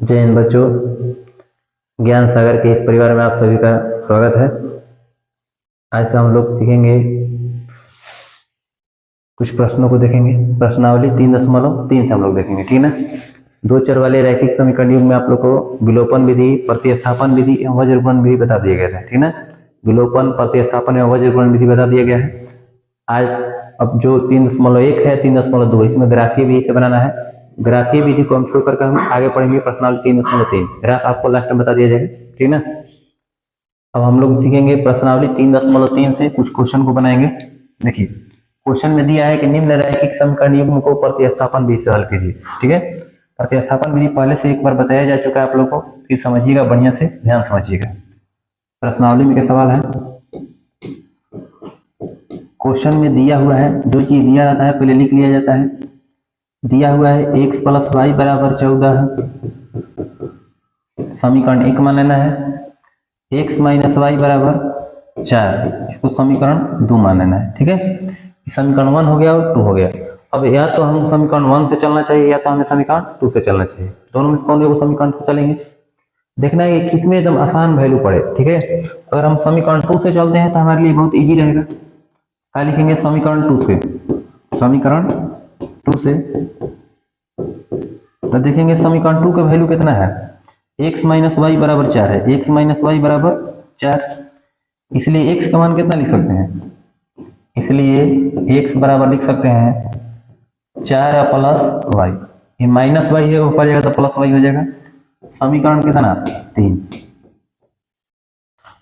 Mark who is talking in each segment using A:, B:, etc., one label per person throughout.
A: जय हिंद बच्चों, ज्ञान सागर के इस परिवार में आप सभी का स्वागत है। आज से हम लोग सीखेंगे, कुछ प्रश्नों को देखेंगे। प्रश्नावली 3.3 से हम लोग देखेंगे, ठीक ना। दो चर वाले रैखिक समीकरण युग में आप लोग को विलोपन विधि, प्रतिस्थापन विधि एवं वज्रगुणन विधि बता दिए गए थे, ठीक ना। विलोपन, प्रतिस्थापन एवं वज्रगुणन विधि बता दिया गया है। आज अब जो 3.1 है, 3.2, इसमें ग्राफीय विधि से बनाना है। ग्राफीय विधि को हम छोड़ करके हम आगे पढ़ेंगे प्रश्नावली 3.3। ग्राफ आपको लास्ट में बता दिया जाएगा, ठीक ना। अब हम लोग सीखेंगे प्रश्नावली 3.3 से कुछ क्वेश्चन को बनाएंगे। देखिए, क्वेश्चन में दिया है कि निम्न रैखिक समीकरण युग्म को प्रतिस्थापन विधि से हल कीजिए, ठीक है। प्रतिस्थापन विधि पहले से एक बार बताया जा चुका है आप लोग को, फिर समझिएगा, बढ़िया से ध्यान समझिएगा। प्रश्नावली में क्या सवाल है, क्वेश्चन में दिया हुआ है, जो चीज दिया जाता है पहले लिख लिया जाता है। दिया हुआ है x + y = 14 समीकरण 1 मान लेना है। x - y = 4, इसको समीकरण 2 मान लेना है, ठीक है। समीकरण 1 हो गया और 2 हो गया। अब या तो हम समीकरण 1 से चलना चाहिए या तो हमें समीकरण 2 से चलना चाहिए। दोनों में से कौन से समीकरण से चलेंगे, देखना है कि किसमें एकदम आसान वैल्यू पड़े, ठीक है। अगर हम समीकरण 2 से चलते हैं तो हमारे लिए बहुत इजी रहेगा। क्या लिखेंगे, समीकरण 2 से, समीकरण 2 से तो देखेंगे समीकरण 2 का वैल्यू कितना है, x - y = 4 है। x - y = 4, इसलिए x का मान कितना लिख सकते हैं, इसलिए x बराबर लिख सकते हैं 4 + y। ये माइनस y है, ऊपर जाएगा तो प्लस y हो जाएगा। समीकरण कितना, 3।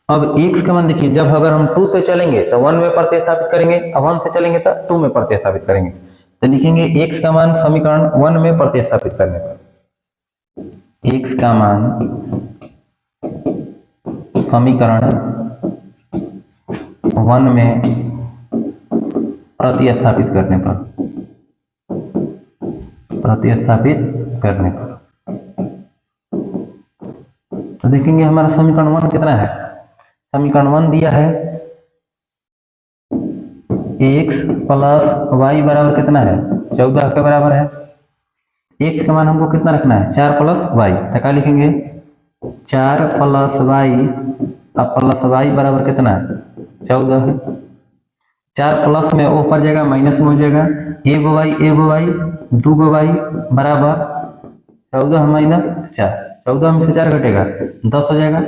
A: अब x का मान देखिए, जब अगर हम 2 से चलेंगे तो 1 में प्रतिस्थापित करेंगे, और 1 से चलेंगे तो 2 में प्रतिस्थापित करेंगे। तो लिखेंगे x का मान समीकरण 1 में प्रतिस्थापित करने पर, x का मान समीकरण 1 में प्रतिस्थापित करने पर, तो देखेंगे हमारा समीकरण 1 कितना है। समीकरण 1 दिया है x + y बराबर कितना है, 14 के बराबर है। x का मान हमको कितना रखना है, 4 + y। तो क्या लिखेंगे, 4 + y, अब प्लस y बराबर कितना है, 14 है। 4 प्लस में ऊपर जाएगा, माइनस में हो जाएगा, एगो y 2 y बराबर 14 - 4। 14 में से 4 घटेगा, 10 हो जाएगा।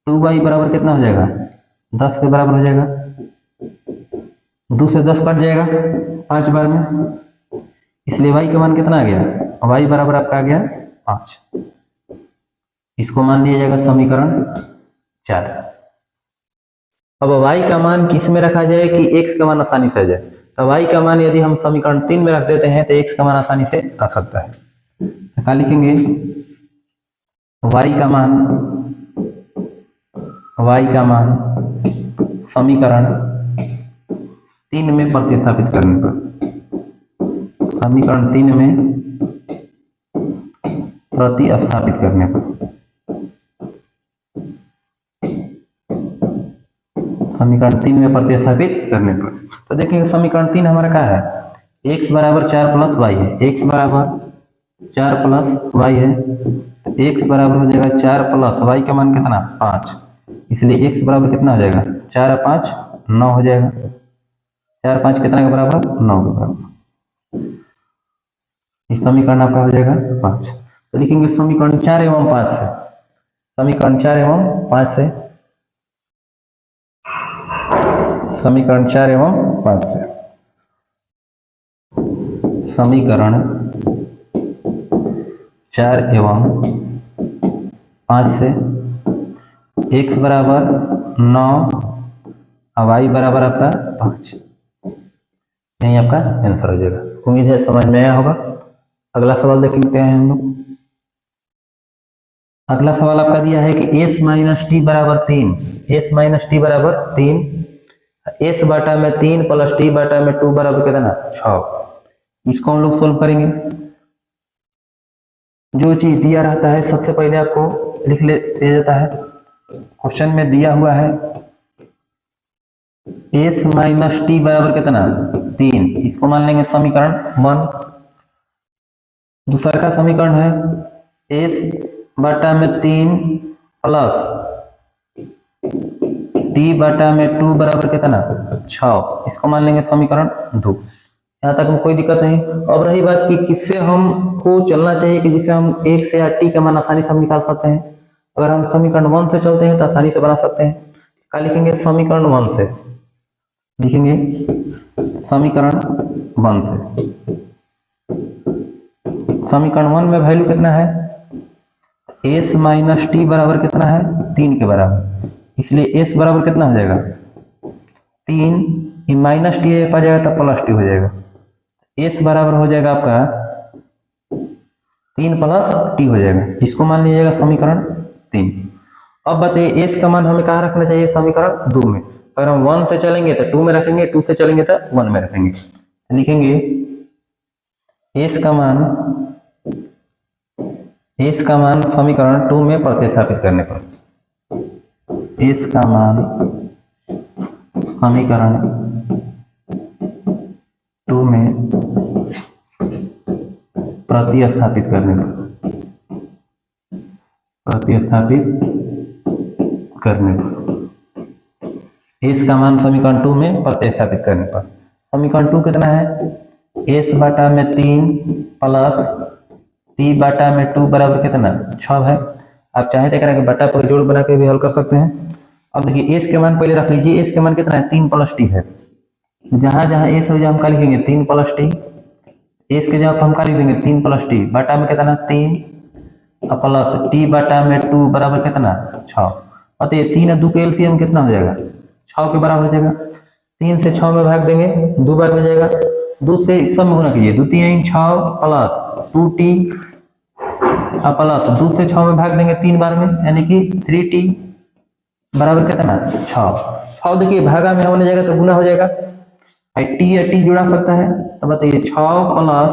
A: 2y बराबर कितना हो जाएगा, 10 के बराबर हो जाएगा। 2 से 10 कट जाएगा 5 बार में, इसलिए y का मान कितना आ गया, y बराबर आपका आ गया 5। इसको मान लिया जाएगा समीकरण 4। अब y का मान किस में रखा जाए कि x का मान आसानी से आ जाए। तो y का मान यदि हम समीकरण 3 में रख देते हैं तो x का मान आसानी से आ सकता है। तो क्या लिखेंगे, y का मान समीकरण 3 में प्रतिस्थापित करने पर, समीकरण 3 में प्रतिस्थापित करने पर, समीकरण 3 में प्रतिस्थापित करने पर। तो देखेंगे समीकरण 3 हमारा क्या है, x बराबर 4 + y है। x बराबर 4 + y है, तो x बराबर हो जाएगा 4 + y का मान कितना, 5। इसलिए x बराबर कितना हो जाएगा, 4 और 5 9 हो जाएगा। 4 5 कितना के बराबर, 9 के बराबर। इस समीकरण आपका हो जाएगा 5। तो लिखेंगे समीकरण 4 एवं 5 से, समीकरण 4 एवं 5 से, समीकरण 4 एवं 5 से, समीकरण 4 एवं 5 से x बराबर 9 और y बराबर आपका 5, यही आपका आंसर हो जाएगा। उम्मीद है समझ में आया होगा। अगला सवाल देख लेते हैं हम लोग। अगला सवाल आपका दिया है कि s - t = 3, s - t = 3, s बटा में 3 + t बटा में 2 बराबर कितना, 6। इसको हम लोग सोल्व करेंगे। जो चीज दिया रहता है सबसे पहले आपको लिख ले दिया जाता है। क्वेश्चन में दिया हुआ है s - t बराबर कितना, 3, इसको मान लेंगे समीकरण 1। दूसरा का समीकरण है एस बटा में 3 प्लस टी बटा में 2 बराबर कितना 6। इसको मान लेंगे समीकरण 2। यहाँ तक में कोई दिक्कत नहीं। अब रही बात कि किससे हमको चलना चाहिए कि जिससे हम x से या t का मान आसानी से हम निकाल सकते हैं। अगर हम समीकरण 1 से चलते हैं तो आसानी से बना सकते हैं। क्या लिखेंगे समीकरण 1 से, लिखेंगे समीकरण 1 से। समीकरण 1 में वैल्यू कितना है s माइनस टी बराबर कितना है 3 के बराबर, इसलिए s बराबर कितना हो जाएगा 3, ये माइनस टी आ जाएगा तो प्लस टी हो जाएगा। s बराबर हो जाएगा आपका 3 प्लस टी हो जाएगा। इसको मान लीजिएगा समीकरण 3। अब बताइए s का मान हमें कहाँ रखना चाहिए समीकरण 2 में। अगर हम 1 से चलेंगे तो 2 में रखेंगे, 2 से चलेंगे तो 1 में रखेंगे। लिखेंगे s का मान समीकरण 2 में प्रतिस्थापित करने पर, s का मान समीकरण 2 में प्रतिस्थापित करने पर, s का मान समीकरण 2 में प्रतिस्थापित करने पर समीकरण 2 कितना है s बटा में 3 प्लस टी बटा में 2 बराबर कितना 6 है। आप चाहे तो करेंगे बटा पर जोड़ बना के भी हल कर सकते हैं। अब देखिए s के मान पहले रख लीजिए, s के मान कितना है 3 प्लस टी है। जहां जहां s हो जाए हम क्या लिखेंगे 3 प्लस टी, s के जगह हम क्या लिख देंगे 3 प्लस टी बटा में कितना 3 प्लस टी बटा में 2 बराबर कितना 6। अतः 3 और 2 के एलसीएम कितना हो जाएगा 6 के बराबर हो जाएगा। 3 से 6 में भाग देंगे 2 बार में जाएगा, 2 से सब में गुना कीजिए 2 3 6 प्लस 2t प्लस 2 से 6 में भाग देंगे 3 बार में, यानी कि 3t बराबर कितना 6। देखिए भागा में होने जाएगा तो गुना हो जाएगा, टी या टी जुड़ा सकता है। तो बताइए 6 प्लस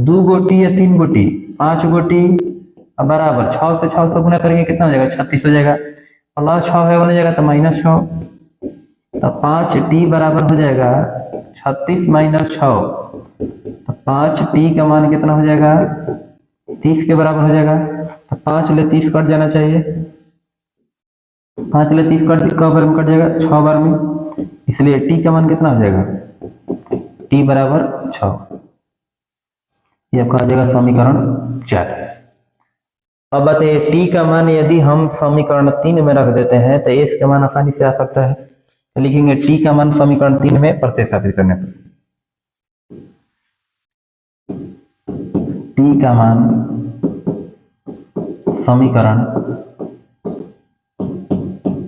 A: 2 गो टी या 3 गो टी 5 गो टी बराबर 6 से 6 से गुना करेंगे कितना हो जाएगा 36 हो जाएगा। प्लस 6 है होने जाएगा तो माइनस 6, तो 5t बराबर हो जाएगा 36 माइनस 6, तो 5t का मान कितना हो जाएगा 30 के बराबर हो जाएगा। तो 5 ले 30 कट जाना चाहिए, 5 ले 30 कट बार में कट जाएगा 6 बार में, इसलिए t का मान कितना हो जाएगा t बराबर 6। ये आपका आ जाएगा समीकरण 4। अब बताइए t का मान यदि हम समीकरण 3 में रख देते हैं तो s का मान आसानी से आ सकता है। तो लिखेंगे t का मान समीकरण 3 में प्रतिस्थापित करने पर, t का मान समीकरण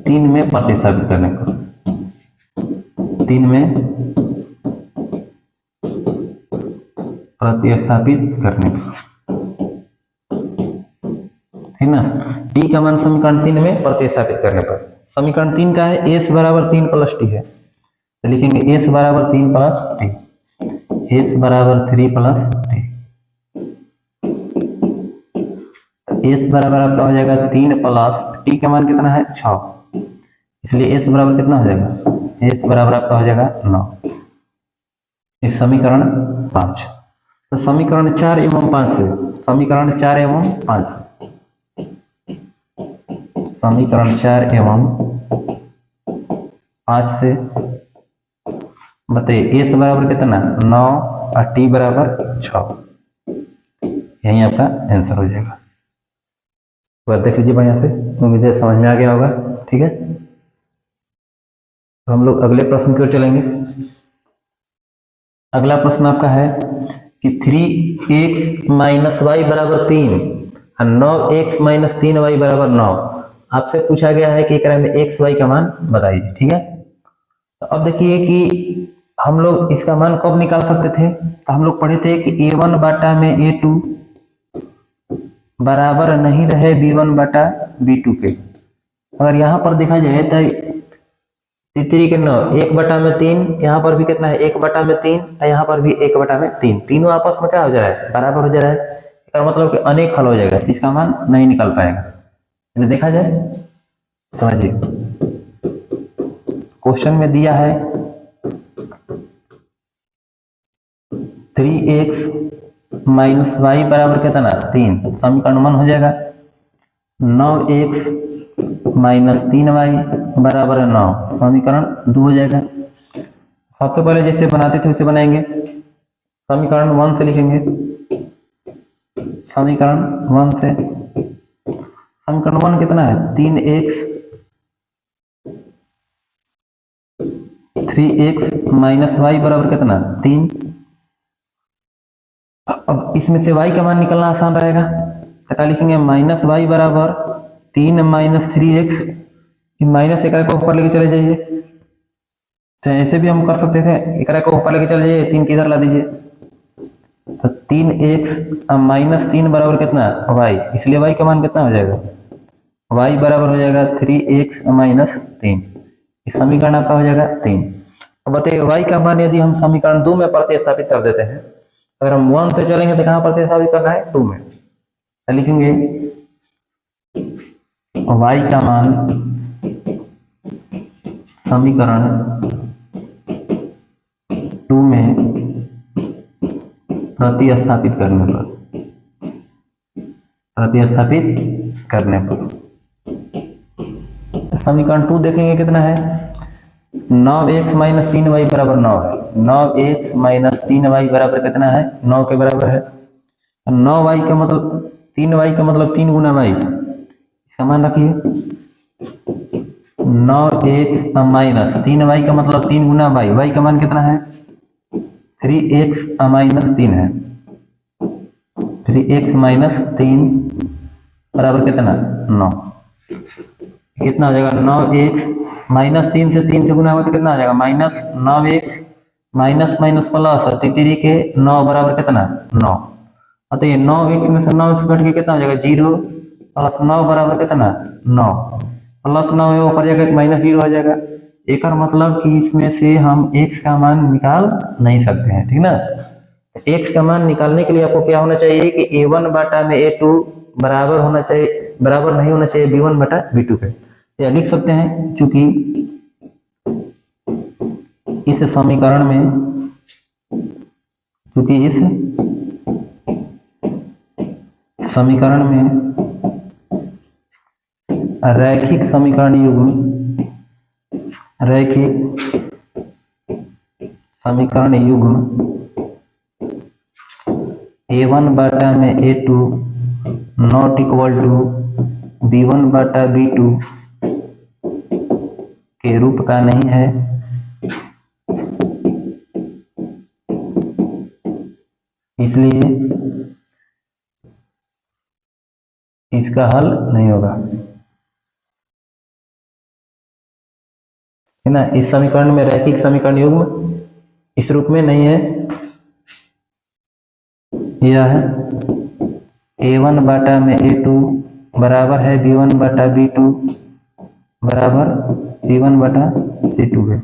A: 3 में प्रतिस्थापित करने पर, 3 में प्रतिस्थापित करने पर, ठीक ना। t का मान समीकरण 3 में प्रतिस्थापित करने पर, समीकरण 3 का है s बराबर 3 प्लस टी है, तो लिखेंगे s बराबर 3 प्लस टी, s बराबर 3 प्लस टी। s बराबर आपका हो जाएगा 3 प्लस t का मान कितना है 6, इसलिए s बराबर कितना हो जाएगा s बराबर आपका हो जाएगा 9। इस समीकरण 5। तो समीकरण 4 एवं 5 से, समीकरण 4 एवं 5 से, समीकरण 4 एवं 5 से बताइए s बराबर कितना 9 और t बराबर 6, यही आपका आंसर हो जाएगा। बात देख लीजिए बढ़िया से, उम्मीद है समझ में आ गया होगा। ठीक है, तो हम लोग अगले प्रश्न की ओर चलेंगे। अगला प्रश्न आपका है कि 3x माइनस वाई बराबर 3 और 9x माइनस 3y बराबर 9। आपसे पूछा गया है कि एकरा में x y का मान बताइए। ठीक है, तो अब देखिए कि हम लोग इसका मान कब निकाल सकते थे। तो हम लोग पढ़े थे कि a1 बटा में a2 बराबर नहीं रहे b1 बटा b2 के। अगर यहाँ पर देखा जाए तो 3 के 9, 1 बटा में 3, यहाँ पर भी कितना है 1 बटा में 3 और यहाँ पर भी 1 बटा में 3, तीनों आपस में क्या हो जा रहा है बराबर हो जा रहा है। इसका मतलब कि अनेक हल हो जाएगा, इसका मान नहीं निकल पाएगा। तो देखा जाए, समझिए क्वेश्चन में दिया है 3x माइनस वाई बराबर कितना 3, समीकरण 1 हो जाएगा। 9x माइनस 3y बराबर है 9, समीकरण 2 हो जाएगा। सबसे पहले जैसे बनाते थे वैसे बनाएंगे, समीकरण 1 से लिखेंगे, समीकरण 1 से। समीकरण 1 कितना है 3x 3x माइनस वाई बराबर कितना 3। अब इसमें से y का मान निकलना आसान रहेगा, तो क्या लिखेंगे माइनस वाई बराबर 3 माइनस 3x, माइनस एक को ऊपर लेके चले जाइए, तो ऐसे भी हम कर सकते थे, एक को ऊपर लेके चले जाइए, 3 किधर ला दीजिए, तो 3x माइनस 3 बराबर कितना y, इसलिए y का मान कितना हो जाएगा, y बराबर हो जाएगा 3x माइनस 3। इस समीकरण आपका हो जाएगा 3। अब बताइए y का मान यदि हम समीकरण 2 में प्रतिस्थापित कर देते हैं, अगर हम 1 से चलेंगे तो कहाँ प्रतिस्थापित करना है 2 में, तो लिखेंगे y का मान समीकरण 2 में प्रतिस्थापित करने पर समीकरण 2 देखेंगे कितना है 9x माइनस 3y बराबर 9 है। 9x माइनस 3y बराबर कितना है 9 के बराबर है। 9y का मतलब 3y का मतलब 3 गुना y, इसका मान रखिए। 9x माइनस 3y का मतलब 3 गुना y का मान कितना है 3x माइनस 3 है। 3x माइनस 3 बराबर कितना 9, कितना हो जाएगा 9x माइनस 3 से गुना होगा तो कितना आ जाएगा minus 9x minus minus plus 3 के 9 बराबर कितना 9। तो ये 9x में से 9x घट के कितना हो जाएगा 0 प्लस 9 बराबर कितना 9, प्लस 9 है ऊपर जाकर माइनस 0 हो जाएगा। एक और मतलब कि इसमें से हम x का मान निकाल नहीं सकते हैं, ठीक ना। x का मान निकालने के लिए आपको क्या होना चाहिए कि a1 बटा में a2 बराबर होना चाहिए, बराबर नहीं होना चाहिए b1 बटा b2 के, या लिख सकते हैं चूंकि इस समीकरण में, क्योंकि इस समीकरण में रैखिक समीकरण युग्म, रैखिक समीकरण युग्म a1 बटा में a2 not equal to b1 बटा b2 के रूप का नहीं है, इसलिए इसका हल नहीं होगा, है ना। इस समीकरण में रैखिक समीकरण युग्म इस रूप में नहीं है। यह है a1 बटा में a2 बराबर है b1 बटा b2 बराबर c1 बटा c2 है।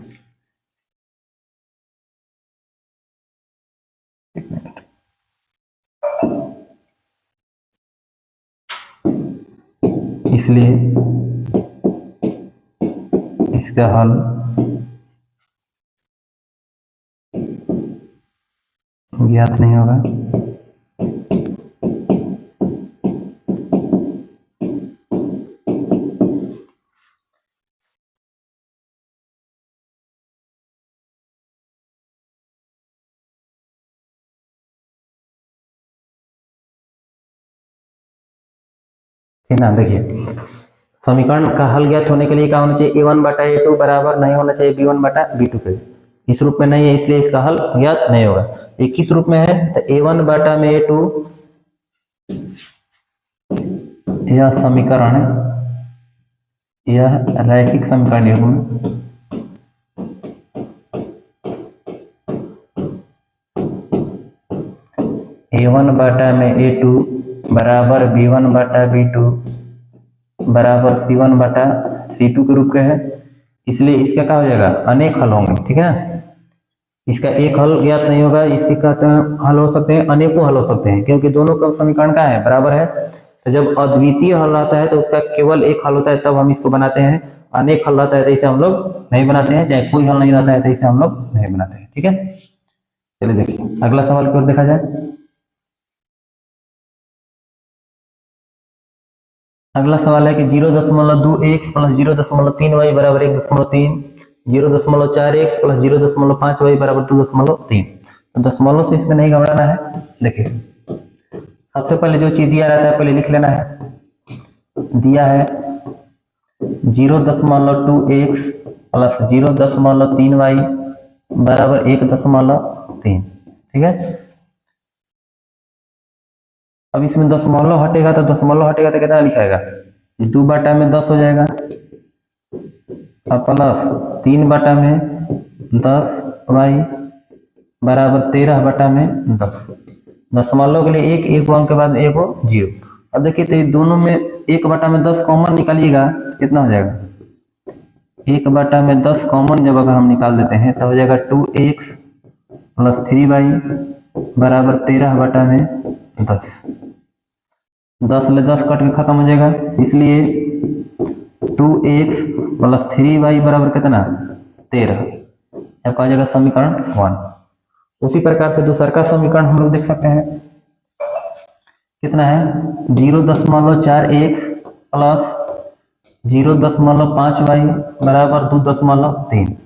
A: इसलिए इसका हल ज्ञात नहीं होगा। ना देखिए समीकरण का हल ज्ञात होने के लिए क्या होना चाहिए a1 बटा a2 बराबर नहीं होना चाहिए b1 बटा b2 के, इस रूप में नहीं है इसलिए इसका हल ज्ञात नहीं होगा। ये किस रूप में है तो a1 बटा में a2, यह समीकरण है, यह रैखिक समीकरण युग्म a1 बटा में a2 बराबर b1 बटा b2 बराबर c1 बटा c2 के रूप का है, इसलिए इसका क्या हो जाएगा अनेक हल होंगे, ठीक है ना। इसका एक हल ज्ञात नहीं होगा, इसके क्या हल हो सकते हैं अनेकों हल हो सकते हैं, क्योंकि दोनों का समीकरण का है बराबर है। तो जब अद्वितीय हल आता है तो उसका केवल एक हल होता है, तब हम इसको बनाते हैं। अनेक हल आता है तो इसे हम लोग नहीं बनाते हैं, चाहे कोई हल नहीं रहता है तो इसे हम लोग नहीं बनाते हैं, ठीक है। चलिए देखिए अगला सवाल की ओर देखा जाए। अगला सवाल है कि 0.2x प्लस 0.3y बराबर 1.3, 0.4x प्लस 0.5y बराबर 2.3। तो दशमलव से इसमें नहीं घबराना है। देखिए सबसे पहले जो चीज दिया रहता है पहले लिख लेना है। दिया है 0.2x प्लस 0.3y बराबर 1.3। ठीक है, अब इसमें दशमलव हटेगा तो कितना लिखाएगा, 2/10 हो जाएगा, और प्लस 3/10y बराबर 13/10। दशमलव के लिए एक अंक के बाद एक हो 0। अब देखिए तो दोनों में 1/10 कॉमन निकालिएगा, कितना हो जाएगा, 1/10 कॉमन जब अगर हम निकाल देते हैं तो हो जाएगा 2x प्लस 3y बराबर 13/10। 10 ले 10 कट के खत्म हो जाएगा, इसलिए 2x प्लस 3y बराबर कितना, 13। अब कहा जाएगा समीकरण 1। उसी प्रकार से दूसरा का समीकरण हम लोग देख सकते हैं, कितना है 0.4x प्लस 0.5y बराबर 2.3।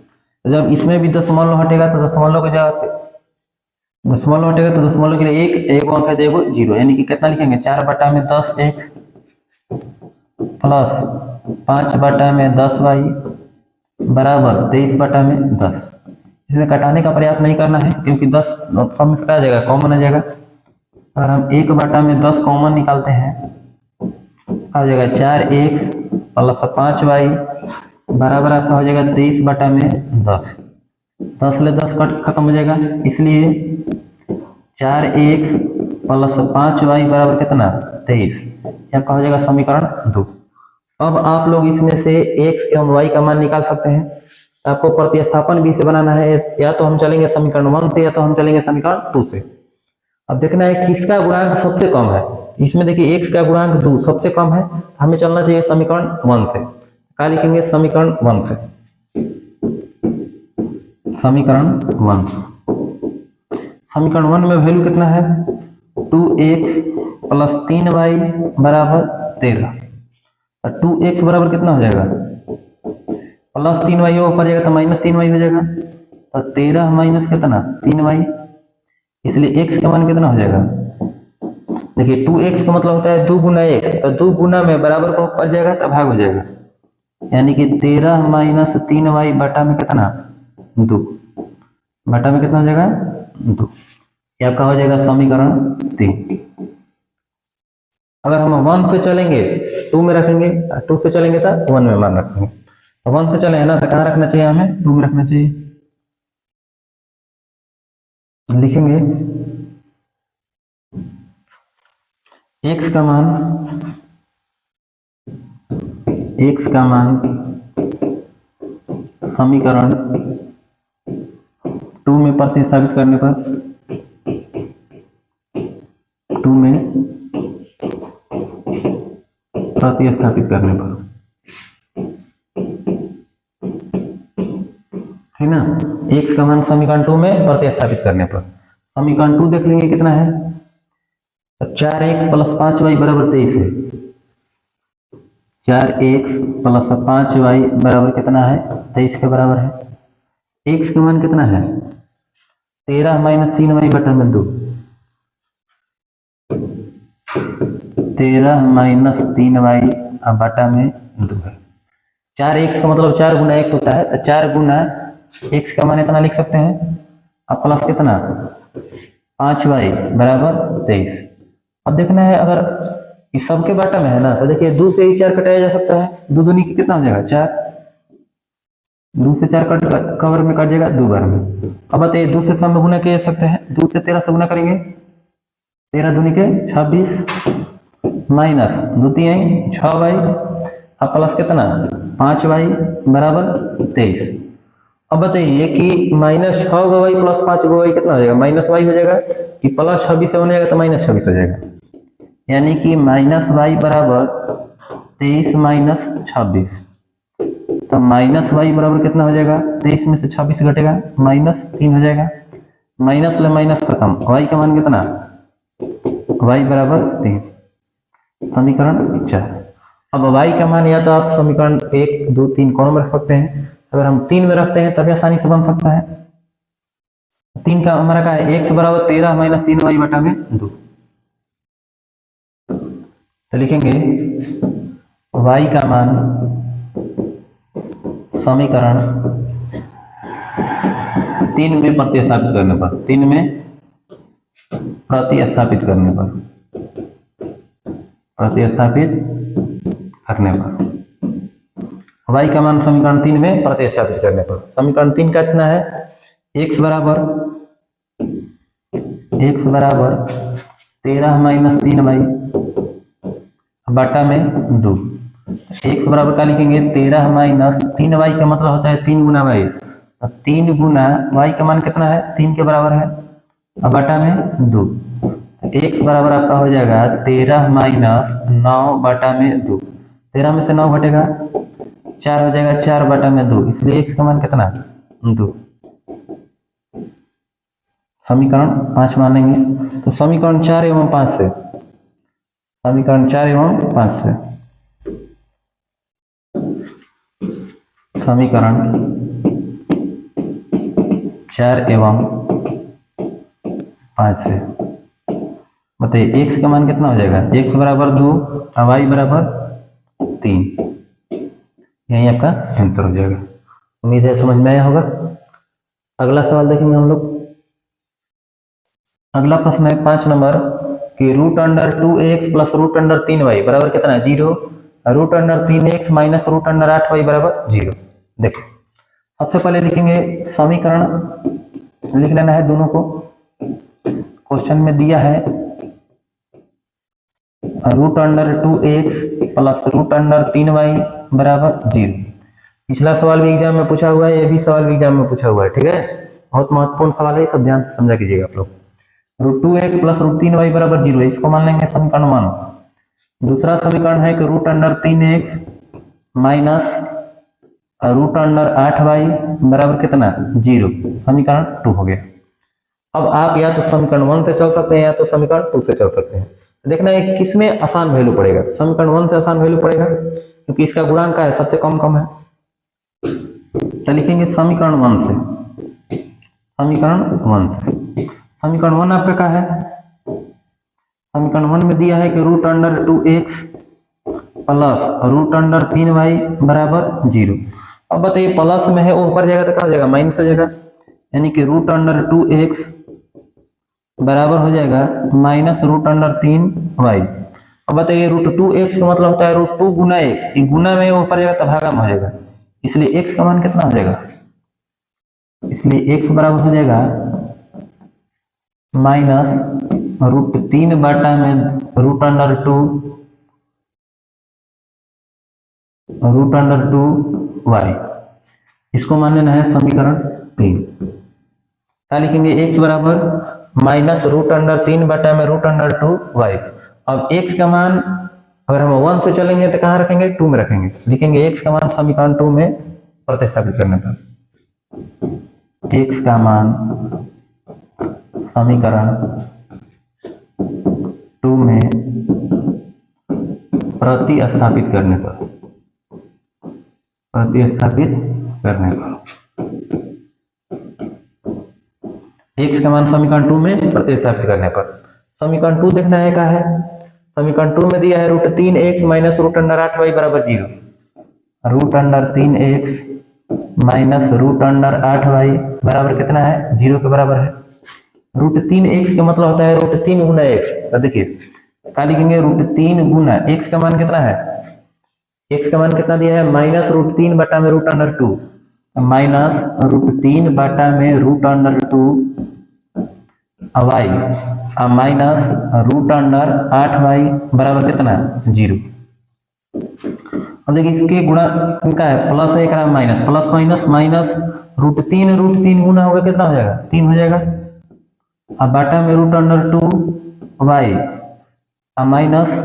A: जब इसमें भी दशमलव हटेगा तो दशमलव के जगह दशमलव के लिए एक अंक है तो 0, यानी कि कितना लिखेंगे, 4/10x प्लस 5/10y बराबर 23/10। इसमें कटाने का प्रयास नहीं करना है क्योंकि 10 सब में कटा जाएगा, कॉमन आ जाएगा। अगर हम 1/10 कॉमन निकालते हैं आ जाएगा 4x प्लस 5y बराबर आपका हो जाएगा 23/10। 10 ले 10 कट खत्म हो जाएगा, इसलिए 4x प्लस 5y बराबर कितना, 23। यह हो जाएगा समीकरण 2। अब आप लोग इसमें से x एवं y का मान निकाल सकते हैं। आपको प्रतिस्थापन भी से बनाना है, या तो हम चलेंगे समीकरण 1 से या तो हम चलेंगे समीकरण 2 से। अब देखना है किसका गुणांक सबसे कम है। इसमें देखिए x का गुणांक 2 सबसे कम है, हमें चलना चाहिए समीकरण 1 से। क्या लिखेंगे, समीकरण 1 से, समीकरण 1। समीकरण 1 में वैल्यू कितना है, 2x प्लस 3y बराबर 13। 2x बराबर कितना हो जाएगा, प्लस 3y ऊपर जाएगा तो माइनस 3y हो जाएगा, तो 13 माइनस कितना 3y, इसलिए x का मान कितना हो जाएगा। देखिए 2x का मतलब होता है 2 गुना x, तो 2 गुना में बराबर को ऊपर जाएगा तो भाग हो जाएगा, यानी कि 13 माइनस 3y बटा में कितना 2, बटा में कितना हो जाएगा 2। ये आपका हो जाएगा समीकरण 3। अगर हम 1 से चलेंगे 2 में रखेंगे, 2 से चलेंगे तो 1 में मान रखेंगे। 1 से चले है ना, तो कहाँ रखना चाहिए, हमें 2 में रखना चाहिए। लिखेंगे x का मान समीकरण 2 में प्रतिस्थापित करने पर, 2 में प्रतिस्थापित करने पर, है ना, x का मान समीकरण 2 में प्रतिस्थापित करने पर। समीकरण 2 देख लेंगे कितना है, 4x प्लस 5y बराबर 23 है। 4x प्लस 5y बराबर कितना है, 23 के बराबर है। x का मान कितना है, 13 माइनस 3y बटा में 2, 13 माइनस 3y बटा में 2 है। 4x का मतलब 4 गुना x होता है, तो 4 गुना x का मान इतना लिख सकते हैं, अब प्लस कितना 5y बराबर 23। अब देखना है अगर इस सब के बाटा में है ना, तो देखिए 2 से ही 4 कटाया जा सकता है, 2 दूनी की कितना हो जाएगा 4, 2 से 4 कट कवर में कट जाएगा 2 बार में। अब बताइए 2 से सब में गुना किया जा सकता है, 2 से 13 से गुना करेंगे, 13 दूनी के 26 माइनस 2 3 6y, अब प्लस कितना 5y बराबर 23। अब बताइए कि माइनस 6y प्लस 5y कितना हो जाएगा, माइनस y हो जाएगा, कि प्लस 26 होने जाएगा तो माइनस 26 हो जाएगा, यानी कि माइनस y बराबर 23 माइनस 26। तो माइनस y बराबर कितना हो जाएगा, 23 में से 26 घटेगा माइनस 3 हो जाएगा, माइनस ले माइनस खत्म, y का मान कितना, y बराबर 3, समीकरण 4। अब y का मान या तो आप समीकरण 1, 2, 3 कोनों में रख सकते हैं, अगर हम 3 में रखते हैं तभी आसानी से बन सकता है। 3 का हमारा क्या है, x बराबर 13 माइनस 3y बटा में 2। तो लिखेंगे y का मान समीकरण 3 में प्रतिस्थापित करने पर, 3 में प्रतिस्थापित करने पर, y का मान समीकरण 3 में प्रतिस्थापित करने पर, समीकरण 3 का कितना है, x बराबर 13 माइनस 3y बटा में 2। x बराबर क्या लिखेंगे, 13 माइनस 3y का मतलब होता है 3 गुना y, 3 गुना y का मान कितना है, 3 के बराबर है, बटा में 2। x बराबर आपका हो जाएगा 13 माइनस 9 बटा में 2। 13 में से 9 घटेगा 4 हो जाएगा, 4 बटा में 2, इसलिए x का मान कितना, 2। समीकरण 5 मानेंगे तो समीकरण 4 एवं 5 से, समीकरण 4 एवं 5 से, समीकरण 4 एवं 5 से बताइए x का मान कितना हो जाएगा, x बराबर 2 और y बराबर 3, यही आपका आंसर हो जाएगा। उम्मीद है समझ में आया होगा। अगला सवाल देखेंगे हम लोग। अगला प्रश्न है 5 नंबर कि root under 2x plus root under 3y बराबर कितना है, 0। Root under 3x minus root under 8y बराबर 0। देखो सबसे पहले लिखेंगे समीकरण, लिख लेना है दोनों को। क्वेश्चन में दिया है root under 2x plus root under 3y बराबर 0। पिछला सवाल भी एग्जाम में पूछा हुआ है, ये भी सवाल भी एग्जाम में पूछा हुआ है, ठीक है, बहुत महत्वपूर्ण सवाल है, सब ध्यान से समझा कीजिएगा आप लोग। Root 2x plus root 3y बराबर 0 है, इसको मान लेंगे समीकरण 1। दूसरा समीकरण है कि root under 3x minus root under 8y बराबर कितना, 0, समीकरण 2 हो गया। अब आप या तो समीकरण 1 से चल सकते हैं या तो समीकरण 2 से चल सकते हैं। देखना है किसमें आसान वैल्यू पड़ेगा, समीकरण 1 से आसान वैल्यू पड़ेगा क्योंकि इसका गुणांक है सबसे कम कम है। तो लिखेंगे समीकरण 1 से, समीकरण 1 से। समीकरण 1 आपका क्या है, समीकरण 1 में दिया है कि root under 2x plus root under 3y बराबर 0। अब बताइए प्लस में है, वो ऊपर जाएगा तो क्या हो जाएगा, माइनस हो जाएगा, यानी कि रूट अंडर 2x बराबर हो जाएगा माइनस रूट अंडर 3y। अब बताइए रूट 2x का मतलब होता है रूट 2 गुना x, गुना में ऊपर जाएगा तो भागा में हो जाएगा, इसलिए x का मान कितना हो जाएगा, इसलिए x बराबर हो जाएगा माइनस रूट 3 बटा में रूट अंडर 2y। इसको मान लेना है समीकरण 3। क्या लिखेंगे, x बराबर माइनस रूट अंडर 3 बटा में रूट अंडर 2y। अब x का मान अगर हम 1 से चलेंगे तो कहाँ रखेंगे, 2 में रखेंगे, लिखेंगे x का मान समीकरण 2 में प्रतिस्थापित करने पर, x का मान समीकरण 2 में प्रतिस्थापित करने पर, प्रतिस्थापित करने पर x का मान समीकरण 2 में प्रतिस्थापित करने पर। समीकरण 2 देखना है क्या है, समीकरण 2 में दिया है root 3x minus root under 8y बराबर 0। Root under 3x minus root under 8y बराबर कितना है, 0 के बराबर है। रूट 3x का मतलब होता है रूट 3 गुना x। तो देखिए क्या लिखेंगे, रूट 3 गुना x का मान कितना है, x का मान कितना दिया है, माइनस रूट 3 बटा में रूट अंडर 2, माइनस रूट 3 बटा में root under 2y minus root under 8y बराबर कितना है, 0। अब देखिए इसके गुणा इनका है प्लस है, एक minus, plus minus minus root 3 गुना होगा कितना हो जाएगा, 3 हो जाएगा। अब बटा में root under 2y minus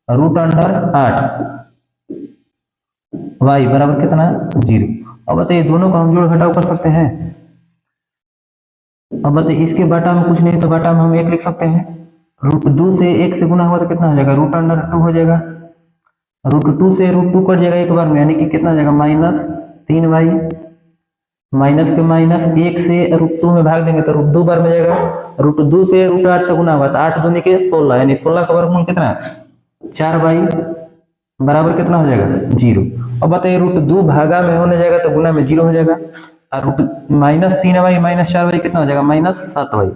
A: root under 8y बराबर कितना, 0। अब बताइए दोनों को हम जोड़ घटाव कर सकते हैं। अब बताइए इसके बटा में कुछ नहीं तो बटा में हम 1 लिख सकते हैं। रूट 2 से 1 से गुना हुआ तो कितना हो जाएगा, रूट अंडर 2 हो जाएगा। √2 से √2 कट जाएगा एक बार में, यानी कि कितना हो जाएगा -3y, माइनस के माइनस 1 से √2 में भाग देंगे तो √2 बार में जाएगा, √2 से √8 से गुना होगा तो 8 दूनी के 16, यानी 16 का वर्गमूल कितना है 4y बराबर कितना हो जाएगा 0। अब बताइए √2 भागा में होने जाएगा तो गुना में 0 हो जाएगा, और -3y माइनस 4y कितना हो जाएगा -7y,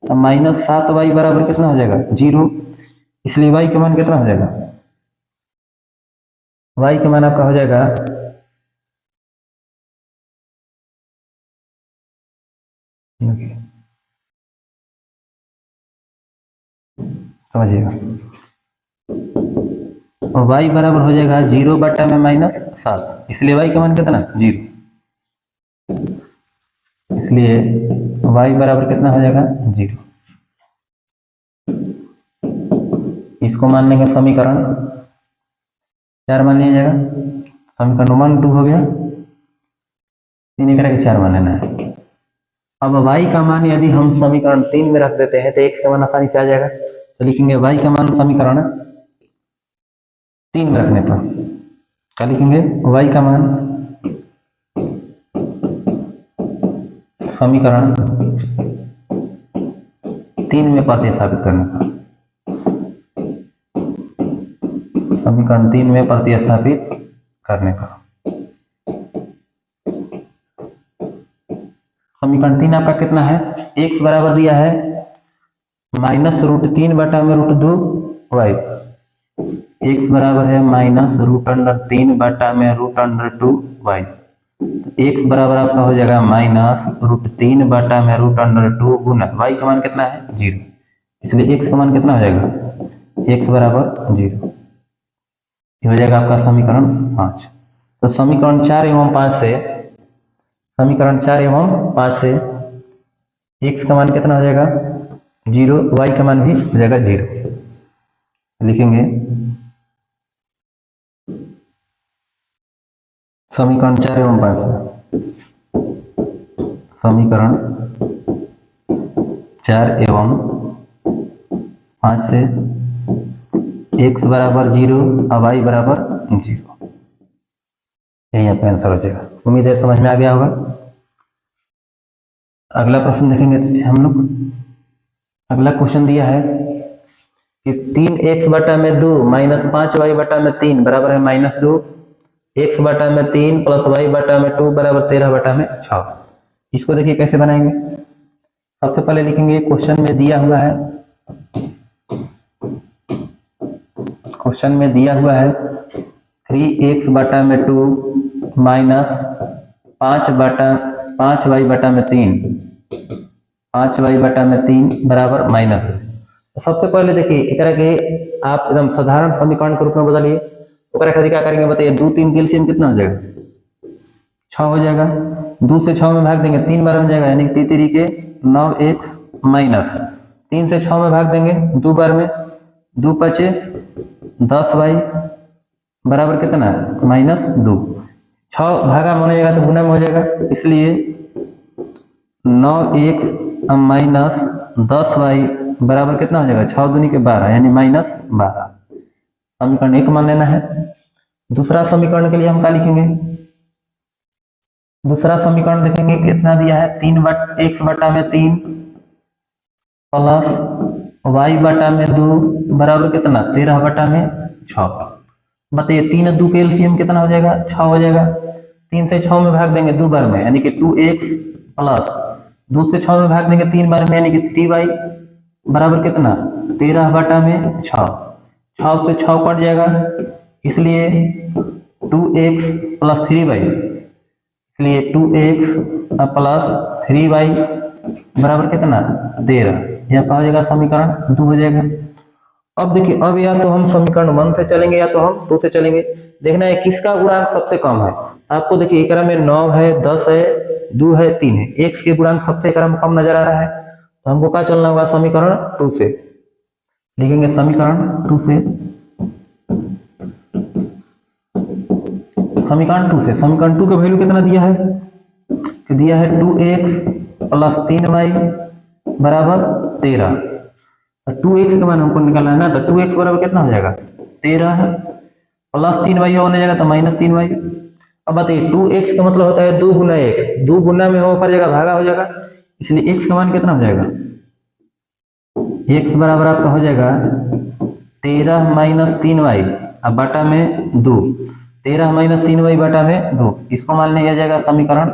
A: तो -7y बराबर कितना हो जाएगा 0। इसलिए y का मान कितना हो जाएगा, y का मान आपका हो जाएगा समझिएगा, और y बराबर हो जाएगा 0 बटा में -7, इसलिए y का मान कितना 0, इसलिए y बराबर कितना हो जाएगा 0। इसको मान लेंगे समीकरण 4 मान लिया जाएगा, समीकरण 1 2 हो गया, 3 करके 4 मान लेना है। अब y का मान यदि हम समीकरण 3 में रख देते हैं तो x का मान आसानी से आ जाएगा, तो लिखेंगे y का मान समीकरण 3 में रखने पर क्या लिखेंगे, y का मान समीकरण 3 में प्रतिस्थापित करने पर, समीकरण 3 में प्रतिस्थापित करने पर समीकरण 3 आपका कितना है, x बराबर दिया है -√3 बटा में √2 y, x बराबर है -√3 बटा में √2 y, x बराबर आपका हो जाएगा -√3 बटा में √2 गुना y का मान कितना है 0, इसलिए x का मान कितना हो जाएगा x बराबर 0, ये हो जाएगा आपका समीकरण 5। तो समीकरण 4 एवं 5 से x का मान कितना हो जाएगा 0, y का मान भी हो जाएगा 0, लिखेंगे समीकरण 4 एवं 5 से, समीकरण 4 एवं 5 से x बराबर 0 और y बराबर 0, यही आपका आंसर हो जाएगा। उम्मीद है समझ में आ गया होगा। अगला प्रश्न देखेंगे हम लोग। अगला क्वेश्चन दिया है कि 3x बटा में 2 -5y बटा में 3 बराबर है -2, x बटा में 3 प्लस y बटा में 2 बराबर 13 बटा में 6। इसको देखिए कैसे बनाएंगे। सबसे पहले लिखेंगे क्वेश्चन में दिया हुआ है, क्वेश्चन में दिया हुआ है 3x बटा में 2 माइनस 5y बटा में 3, 5y बटा में 3 बराबर माइनस। तो सबसे पहले देखिए एक के आप एकदम साधारण समीकरण के रूप में बदलिए। ओकरा खातिर क्या करेंगे बताइए, 2 3 के एलसीएम कितना हो जाएगा 6 हो जाएगा, 2 से 6 में भाग देंगे 3 बार में जाएगा, यानी कि 3 के 9x माइनस 3 से 6 में भाग देंगे 2 बार में, 2 5 10y बराबर कितना -2, 6 भागा में होने जाएगा तो गुना में हो जाएगा, इसलिए 9x माइनस 10y बराबर कितना हो जाएगा 6 दूनी के 12, यानी -12। समीकरण 1 मान लेना है। दूसरा समीकरण के लिए हम क्या लिखेंगे, दूसरा समीकरण देखेंगे कितना दिया है 3x बटा में 3 प्लस y बटा में 2 बराबर कितना 13 बटा में 6। बताइए 3 2 के एलसीएम कितना हो जाएगा 6 हो जाएगा, 3 से 6 में भाग देंगे 2 बार में, यानी कि 2x प्लस 2 से 6 में भाग देंगे 3 बार में, यानी कि 3y बराबर कितना 13 बटा में 6, 6 से 6 कट जाएगा, इसलिए 2x प्लस 3y, इसलिए 2x प्लस 3y बराबर कितना 13, यह क्या हो जाएगा समीकरण 2 हो जाएगा। अब देखिए, अब या तो हम समीकरण 1 से चलेंगे या तो हम 2 से चलेंगे। देखना है किसका गुणांक सबसे कम है। आपको देखिए एकरा में 9 है, 10 है, 2 है, 3 है, x के गुणांक सबसे एकरा में कम नजर आ रहा है, तो हमको क्या चलना होगा समीकरण 2 से। लिखेंगे समीकरण 2 से, समीकरण 2 से, समीकरण 2 का वैल्यू कितना दिया है, दिया है 2x प्लस 3y बराबर 13। 2x का मान हमको निकालना है ना, तो 2x बराबर कितना हो जाएगा 13 है, +3y होने जाएगा तो -3y। अब बताइए 2x का मतलब होता है 2 गुना x, 2 गुना में हो पर जगह भागा हो जाएगा, इसलिए x का मान कितना हो जाएगा, x बराबर आपका हो जाएगा 13 - 3y अब बटा में 2, 13 - 3y बटा में 2, इसको मान लिया जाएगा समीकरण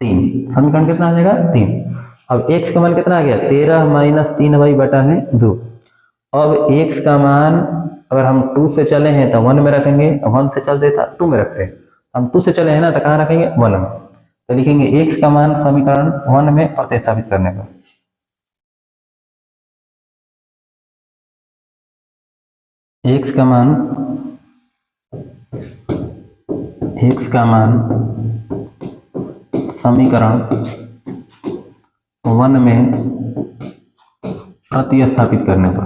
A: 3। समीकरण कितना हो जाएगा 3। अब x का मान कितना आ गया 13 - 3y बटा में 2। अब x का मान अगर हम 2 से चले हैं तो 1 में रखेंगे, 1 से चल देता 2 में रखते हैं, हम 2 से चले हैं ना तो कहाँ रखेंगे 1 में, तो लिखेंगे x का मान समीकरण 1 में प्रतिस्थापित करने पर x का मान समीकरण 1 में प्रतिस्थापित करने पर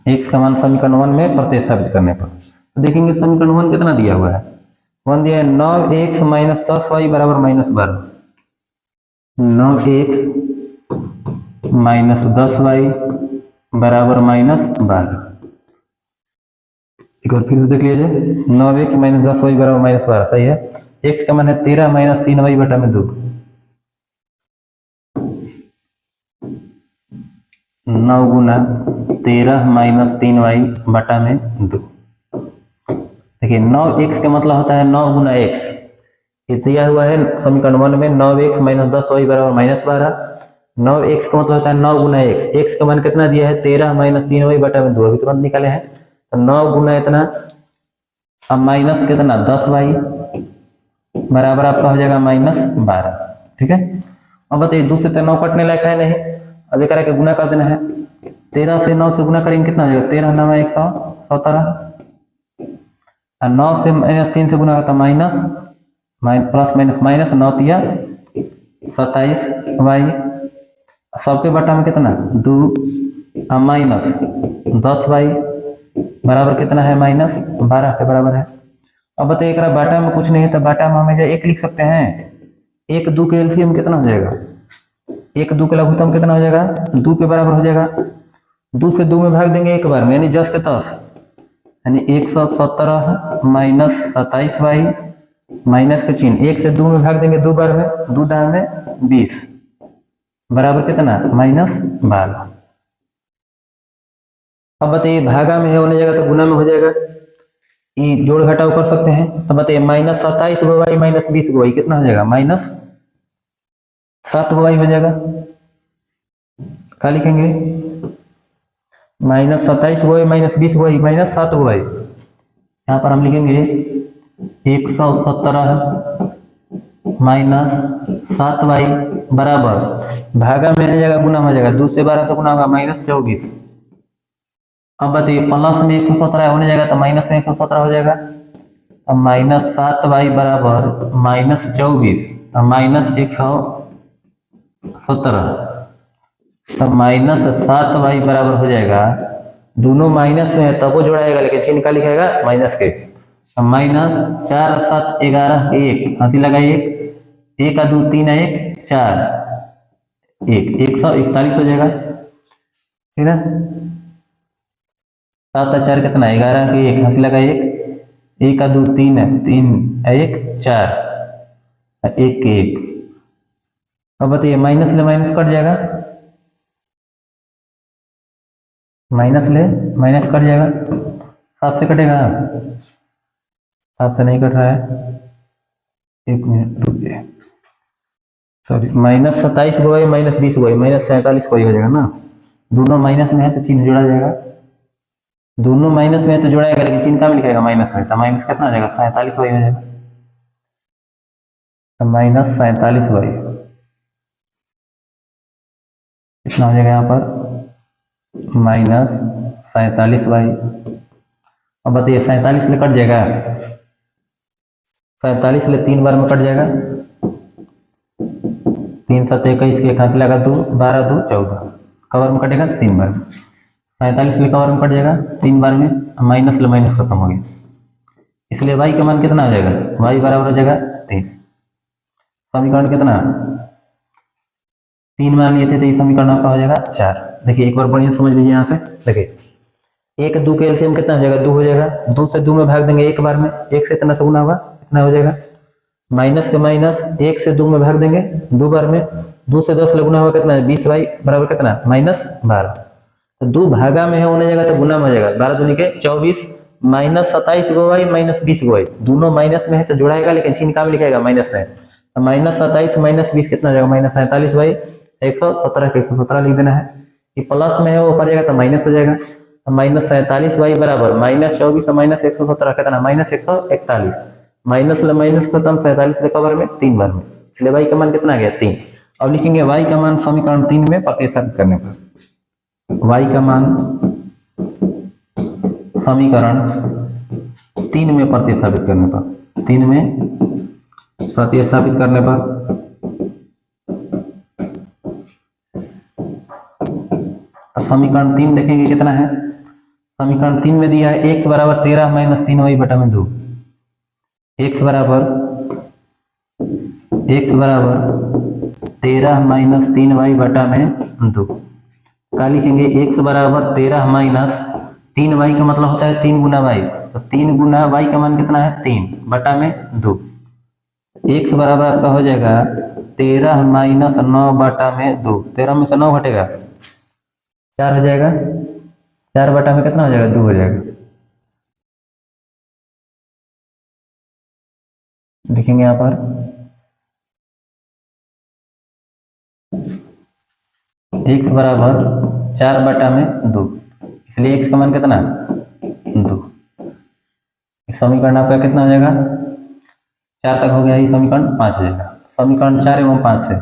A: x का मान समीकरण 1 में प्रतिस्थापित करने पर तो देखेंगे समीकरण 1 कितना दिया हुआ है, 1 दिया है 9x - 10y बराबर -12, 9x - 10y बराबर -12। एक बार फिर से देख लीजिए, 9x - 10y बराबर -12 सही है। x का मान है 13 - 3y बटा में 2, 9 गुना 13 - 3y बटा में 2। देखिए 9x का मतलब होता है 9 गुना x, ये दिया हुआ है समीकरण 1 में 9x - 10y बराबर -12, 9x का मतलब होता है 9 गुना x का मान कितना दिया है 13 - 3y बटा में 2, अभी तुरंत निकाले हैं तो 9 गुना इतना अब माइनस कितना 10y बराबर आपका हो जाएगा -12। ठीक है, अब बताइए 2 से तो 9 कटने लायक है नहीं, अब एक के गुना कर देना है, 13 से 9 से गुना करेंगे कितना हो जाएगा 13 9 117, और 9 से -3 से गुना करता माइनस प्लस माइनस 9 तिया 27y, सबके बटा में कितना 2 माइनस 10y बराबर कितना है -12 के बराबर है। अब बताइए एक बाटा में कुछ नहीं है तो बाटा में हमें एक लिख सकते हैं, 1 2 के एलसीएम कितना हो जाएगा, 1 2 के लघुत्तम कितना हो जाएगा 2 के बराबर हो जाएगा, 2 से 2 में भाग देंगे एक बार में यानी 10 के 10 यानी 117 माइनस 27y माइनस का चिन्ह 1 से 2 में भाग देंगे 2 बार में, 2 दाएं में 20 बराबर कितना -12। अब बताइए भागा में है होने जाएगा तो गुना में हो जाएगा, ये जोड़ घटाव कर सकते हैं, तो बताइए -27 गो y -20 गो y कितना हो जाएगा -7 गो y हो जाएगा। क्या लिखेंगे -27 गो y -20 गो y -7 गो y, यहाँ पर हम लिखेंगे 117 -7y बराबर भागा में आ जाएगा गुना हो जाएगा, 2 से 12 से गुना होगा -24। अब बताइए प्लस में 117 होने जाएगा तो माइनस में 117 हो जाएगा, अब -7y बराबर -24 -117, तब -7y बराबर हो जाएगा, दोनों माइनस में है तब वो जोड़ाएगा लेकिन चिन्ह का लिखेगा माइनस के, -4 7 11 1 हंसी लगा 1 का 2 3 1 4 1 141 हो जाएगा। ठीक है, 7 4 कितना 11 के 1 हंसी लगा 1 का 2 3 है 3 1 4 1 के 1। अब बताइए माइनस ले माइनस कट जाएगा, माइनस ले माइनस कट जाएगा, 7 से कटेगा 7 से नहीं कट रहा है, 1 मिनट रुकिए, सॉरी -27 गो y -20 गो y -47 गो y हो जाएगा ना, दोनों माइनस में है तो चिन्ह जोड़ा जाएगा, दोनों माइनस में है तो जोड़ाएगा लेकिन चिन्ह कहाँ में लिखेगा माइनस में, तो माइनस कितना हो जाएगा 47 y हो जाएगा, तो -47 y कितना हो जाएगा यहाँ पर -47 y। अब बताइए 47 ले कट जाएगा, 47 ले 3 बार में कट जाएगा, 3 7 21 के खांसी लगा 2 12 2 14 कवर में कटेगा 3 बार में, 47 ले कवर में कट जाएगा 3 बार में, माइनस ले माइनस खत्म हो गया, इसलिए y का मान कितना हो जाएगा y बराबर हो जाएगा 3। समीकरण कितना 3 मान लिए थे तो ये समीकरण आपका हो जाएगा 4। देखिए एक बार बढ़िया समझ लीजिए यहाँ से। देखिए 1 2 के एलसीएम कितना हो जाएगा, 2 हो जाएगा। 2 से 2 में भाग देंगे एक बार में, 1 से इतना से गुना होगा, इतना हो जाएगा। माइनस के माइनस 1 से 2 में भाग देंगे 2 बार में, 2 से 10 गुना होगा कितना है, 20y बराबर कितना, -12। तो 2 भागा में है होने जाएगा तो गुना में हो जाएगा, 12 दूनी के 24 -27 गो y -20 गो y, दोनों माइनस में है तो जुड़ाएगा, लेकिन चिन्ह का में लिखेगा माइनस में। तो -27 -20 कितना हो जाएगा, -47y, 117 के 117 लिख देना है। कि प्लस में है वो ऊपर जाएगा तो माइनस हो जाएगा। तो -47y बराबर -24 -117 कितना, -141। माइनस ले माइनस खत्म, 47 ले कवर में 3 बार में, इसलिए y का मान कितना आ गया, 3। अब लिखेंगे y का मान समीकरण 3 में प्रतिस्थापित करने पर, y का मान समीकरण 3 में प्रतिस्थापित करने पर, 3 में प्रतिस्थापित करने पर समीकरण 3 देखेंगे कितना है। समीकरण 3 में दिया है x बराबर 13 - 3y बटा में 2, x बराबर 13 - 3y बटा में 2। क्या लिखेंगे, x बराबर 13 - 3y का मतलब होता है 3 गुना y, तो 3 गुना y का मान कितना है, 3 बटा में 2। x बराबर आपका हो जाएगा 13 - 9 बटा में 2, 13 में से 9 घटेगा 4 हो जाएगा, 4 बटा में कितना हो जाएगा, 2 हो जाएगा। लिखेंगे यहाँ पर x बराबर 4 बटा में 2, इसलिए x का मान कितना, 2। समीकरण आपका कितना हो जाएगा, 4 तक हो गया, ये समीकरण 5 हो जाएगा। समीकरण 4 एवं 5 से,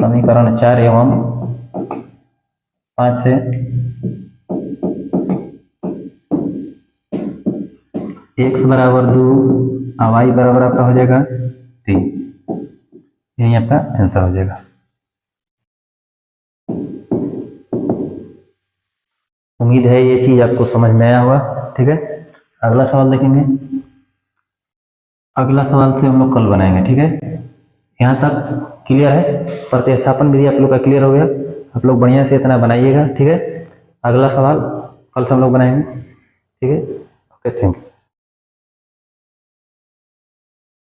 A: समीकरण 4 एवं 5 से x बराबर 2 और y बराबर आपका हो जाएगा 3, यही आपका आंसर हो जाएगा। उम्मीद है ये चीज आपको समझ में आया होगा। ठीक है, अगला सवाल देखेंगे। अगला सवाल से हम लोग कल बनाएंगे। ठीक है, यहाँ तक क्लियर है, प्रतिस्थापन विधि आप लोग का क्लियर हो गया। आप लोग बढ़िया से इतना बनाइएगा। ठीक है, अगला सवाल कल से हम लोग बनाएंगे। ठीक है, ओके, थैंक यू।